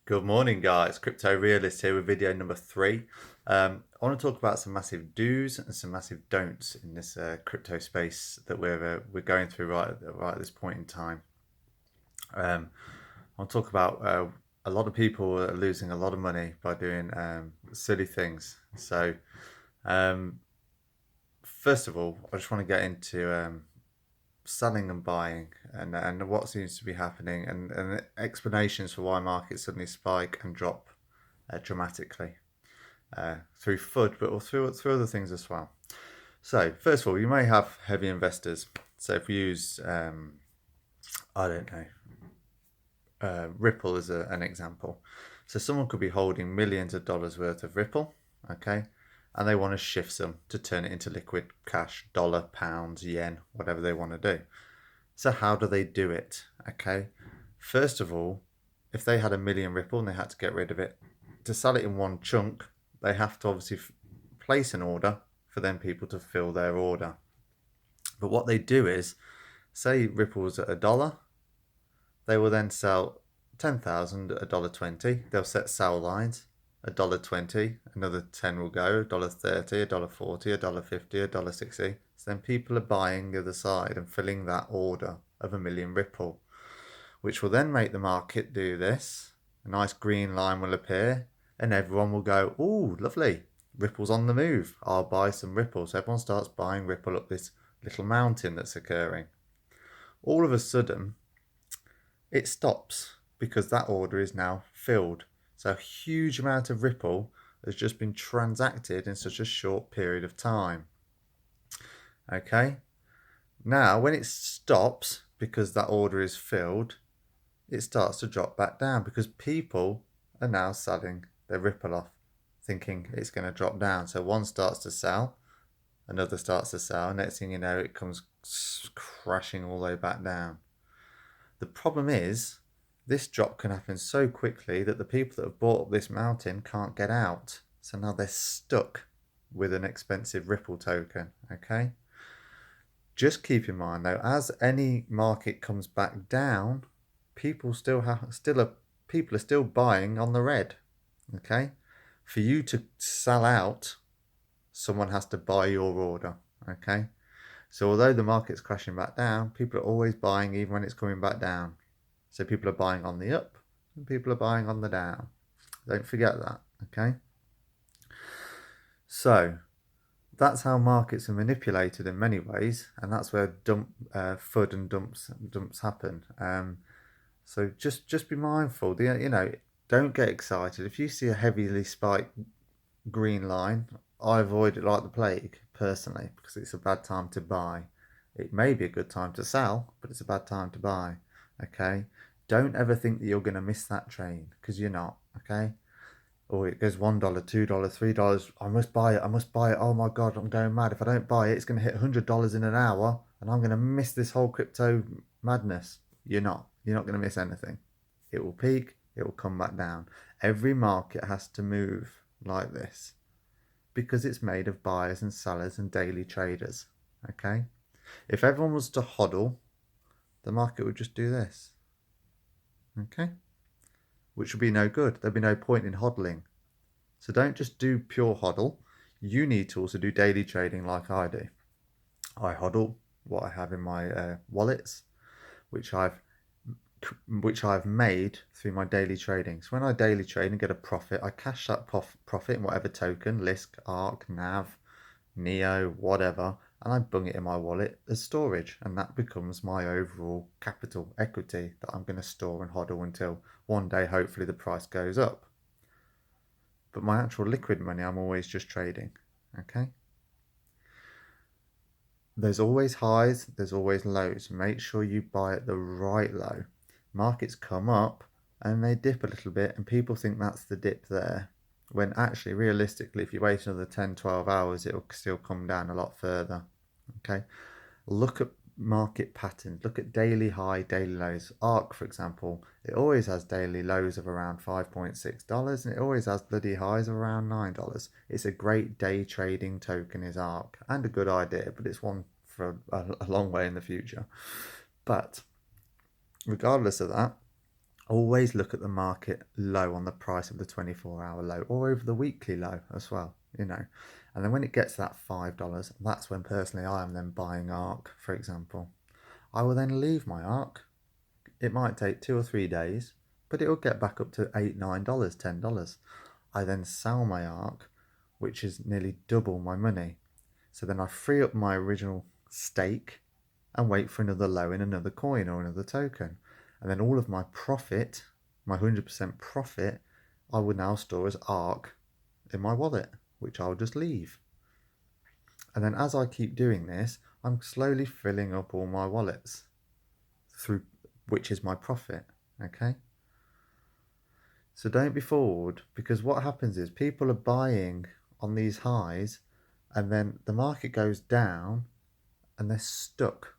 Good morning, guys. Crypto Realist here with video number 3. I want to talk about some massive do's and some massive don'ts in this crypto space that we're going through right at this point in time. I'll talk about a lot of people are losing a lot of money by doing silly things. Um, First of all, I just want to get into selling and buying and what seems to be happening and explanations for why markets suddenly spike and drop dramatically through FUD, but through other things as well. So first of all, you may have heavy investors. So if we use, I don't know, Ripple as an example. So someone could be holding millions of dollars worth of Ripple, okay, and they want to shift some to turn it into liquid cash, dollar, pounds, yen, whatever they want to do. So how do they do it? Okay, first of all, if they had a million Ripple and they had to get rid of it, to sell it in one chunk, they have to obviously place an order for then people to fill their order. But what they do is, say Ripple's at $1, they will then sell 10,000 at $1.20. They'll set sell lines. $1.20, another 10 will go, $1.30, $1.40, $1.50, $1.60. So then people are buying the other side and filling that order of a million Ripple, which will then make the market do this. A nice green line will appear, and everyone will go, "Oh, lovely, Ripple's on the move. I'll buy some Ripple." So everyone starts buying Ripple up this little mountain that's occurring. All of a sudden, it stops because that order is now filled. So a huge amount of Ripple has just been transacted in such a short period of time. Okay, now when it stops because that order is filled, it starts to drop back down because people are now selling their Ripple off, thinking it's going to drop down. So one starts to sell, another starts to sell. Next thing you know, it comes crashing all the way back down. The problem is, this drop can happen so quickly that the people that have bought up this mountain can't get out. So now they're stuck with an expensive Ripple token. Okay. Just keep in mind though, as any market comes back down, people are still buying on the red. Okay. For you to sell out, someone has to buy your order. Okay. So although the market's crashing back down, people are always buying even when it's coming back down. So people are buying on the up and people are buying on the down. Don't forget that, okay? So that's how markets are manipulated in many ways, and that's where FUD and dumps happen. So just be mindful. Don't get excited. If you see a heavily spiked green line, I avoid it like the plague personally because it's a bad time to buy. It may be a good time to sell, but it's a bad time to buy. Okay, don't ever think that you're going to miss that train because you're not. Okay, or it goes $1, $2, $3. I must buy it. I must buy it. Oh my God, I'm going mad. If I don't buy it, it's going to hit $100 in an hour, and I'm going to miss this whole crypto madness. You're not. You're not going to miss anything. It will peak. It will come back down. Every market has to move like this because it's made of buyers and sellers and daily traders. Okay? If everyone was to hodl, the market would just do this. Okay? Which would be no good. There'd be no point in hodling. So don't just do pure hodl. You need to also do daily trading like I do. I hodl what I have in my wallets, which I've made through my daily trading. So when I daily trade and get a profit, I cash that profit in whatever token, Lisk, ARK, NAV, NEO, whatever, and I bung it in my wallet as storage. And that becomes my overall capital equity that I'm going to store and hodl until one day, hopefully, the price goes up. But my actual liquid money, I'm always just trading. Okay? There's always highs, there's always lows. Make sure you buy at the right low. Markets come up and they dip a little bit, and people think that's the dip there. When actually, realistically, if you wait another 10, 12 hours, it'll still come down a lot further. Okay? Look at market patterns. Look at daily high, daily lows. ARK, for example, it always has daily lows of around $5.6 and it always has bloody highs of around $9. It's a great day trading token, is ARK, and a good idea, but it's one for a long way in the future. But regardless of that, Always look at the market low on the price of the 24-hour low, or over the weekly low as well, you know. And then when it gets to that $5, that's when personally I am then buying ARK, for example. I will then leave my ARK. It might take 2 or 3 days, but it will get back up to $8, $9, $10. I then sell my ARK, which is nearly double my money. So then I free up my original stake and wait for another low in another coin or another token. And then all of my profit, my 100% profit, I will now store as ARK in my wallet, which I'll just leave. And then as I keep doing this, I'm slowly filling up all my wallets through, which is my profit. Okay. So don't be fooled, because what happens is people are buying on these highs and then the market goes down and they're stuck.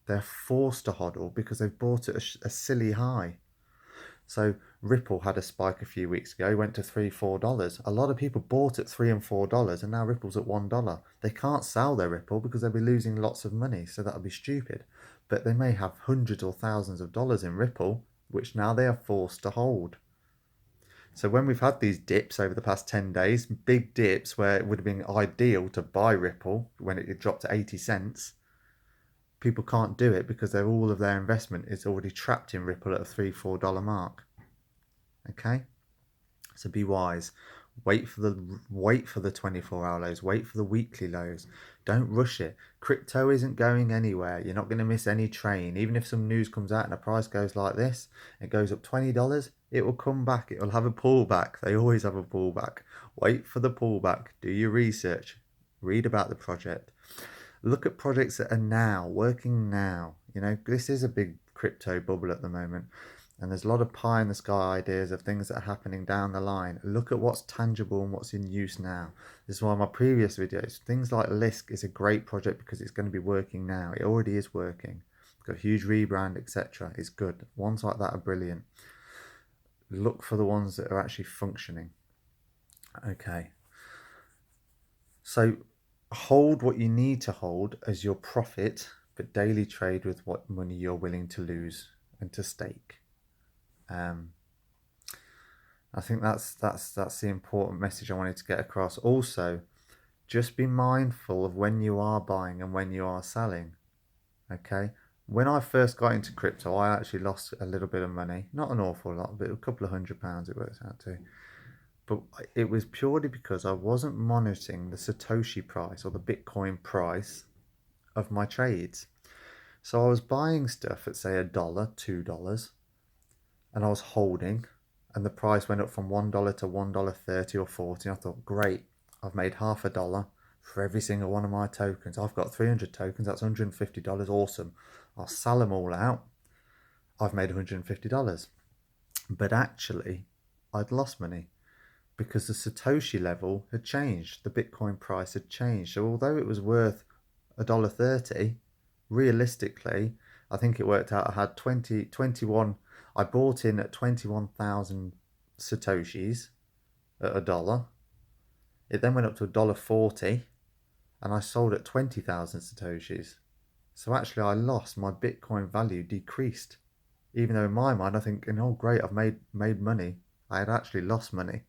They're forced to hodl because they've bought at a silly high. So Ripple had a spike a few weeks ago, went to $3, $4. A lot of people bought at $3 and $4, and now Ripple's at $1. They can't sell their Ripple because they'll be losing lots of money, so that would be stupid. But they may have hundreds or thousands of dollars in Ripple, which now they are forced to hold. So when we've had these dips over the past 10 days, big dips where it would have been ideal to buy Ripple when it dropped to 80 cents, people can't do it because all of their investment is already trapped in Ripple at a $3, $4 mark. Okay, so be wise. Wait for the 24-hour lows. Wait for the weekly lows. Don't rush it. Crypto isn't going anywhere. You're not going to miss any train. Even if some news comes out and the price goes like this, it goes up $20, it will come back. It will have a pullback. They always have a pullback. Wait for the pullback. Do your research. Read about the project. Look at projects that are now working now. You know, this is a big crypto bubble at the moment, and there's a lot of pie in the sky ideas of things that are happening down the line. Look at what's tangible and what's in use now. This is why my previous videos, things like Lisk is a great project because it's going to be working now. It already is working. It's got a huge rebrand, etc. It's good. Ones like that are brilliant. Look for the ones that are actually functioning. Okay. So hold what you need to hold as your profit, but daily trade with what money you're willing to lose and to stake. I think that's the important message I wanted to get across. Also, just be mindful of when you are buying and when you are selling. Okay. When I first got into crypto, I actually lost a little bit of money. Not an awful lot, but a couple of £100 it works out to. But it was purely because I wasn't monitoring the Satoshi price or the Bitcoin price of my trades. So I was buying stuff at say $1, $2, and I was holding, and the price went up from $1 to $1.30 or 40. I thought, great, I've made $0.50 for every single one of my tokens. I've got 300 tokens, that's $150, awesome. I'll sell them all out. I've made $150. But actually, I'd lost money because the Satoshi level had changed. The Bitcoin price had changed. So although it was worth $1.30, realistically, I think it worked out I had 21. I bought in at 21,000 Satoshis at $1. It then went up to $1.40 and I sold at 20,000 Satoshis. So actually I lost, my Bitcoin value decreased. Even though in my mind I think, oh great, I've made money. I had actually lost money.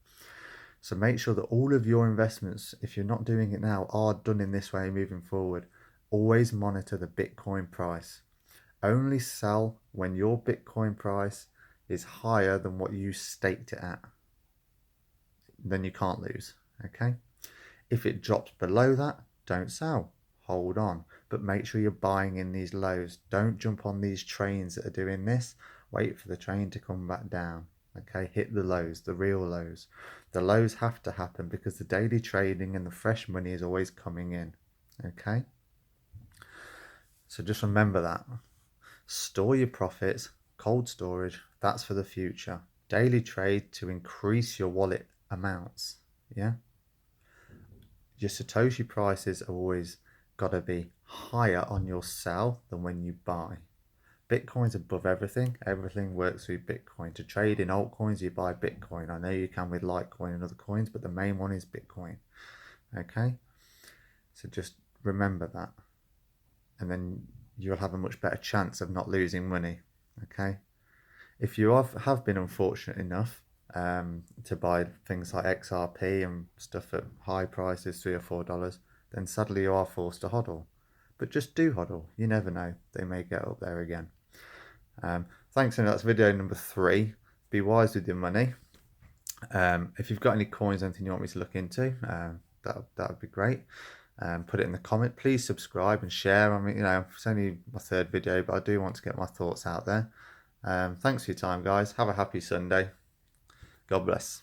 So make sure that all of your investments, if you're not doing it now, are done in this way moving forward. Always monitor the Bitcoin price. Only sell when your Bitcoin price is higher than what you staked it at. Then you can't lose, okay? If it drops below that, don't sell. Hold on, but make sure you're buying in these lows. Don't jump on these trains that are doing this. Wait for the train to come back down. Okay, hit the lows, the real lows. The lows have to happen because the daily trading and the fresh money is always coming in. Okay, so just remember that. Store your profits, cold storage, that's for the future. Daily trade to increase your wallet amounts. Yeah, your Satoshi prices are always got to be higher on your sell than when you buy. Bitcoin's above everything. Everything works through Bitcoin. To trade in altcoins, you buy Bitcoin. I know you can with Litecoin and other coins, but the main one is Bitcoin. Okay? So just remember that. And then you'll have a much better chance of not losing money. Okay? If you have been unfortunate enough to buy things like XRP and stuff at high prices, $3 or $4, then sadly you are forced to hodl. But just do hodl. You never know. They may get up there again. Thanks, and that's video number 3. Be wise with your money. If you've got any coins, anything you want me to look into, that would be great. Put it in the comment. Please subscribe and share. I mean, it's only my 3rd video, but I do want to get my thoughts out there. Thanks for your time, guys. Have a happy Sunday. God bless.